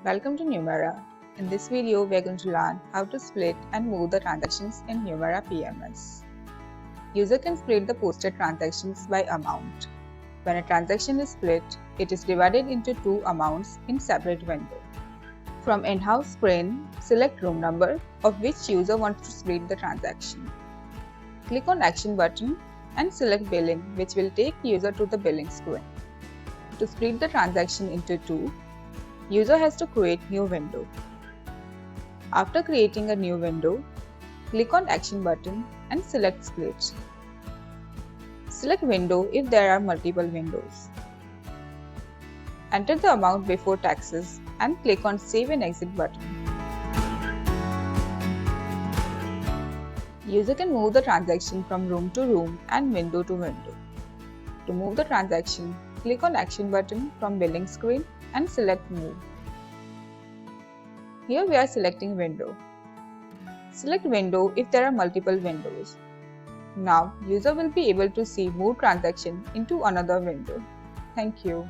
Welcome to Numerah. In this video, we are going to learn how to split and move the transactions in Numerah PMS. User can split the posted transactions by amount. When a transaction is split, it is divided into two amounts in separate windows. From in-house screen, select room number of which user wants to split the transaction. Click on Action button and select Billing, which will take user to the billing screen. To split the transaction into two, user has to create new window. After creating a new window, click on Action button and select Split. Select Window if there are multiple windows. Enter the amount before taxes and click on Save and Exit button. User can move the transaction from room to room and window to window. To move the transaction, click on Action button from Billing screen and select Move. Here we are selecting Window. Select Window if there are multiple windows. Now, user will be able to see Move transaction into another window. Thank you.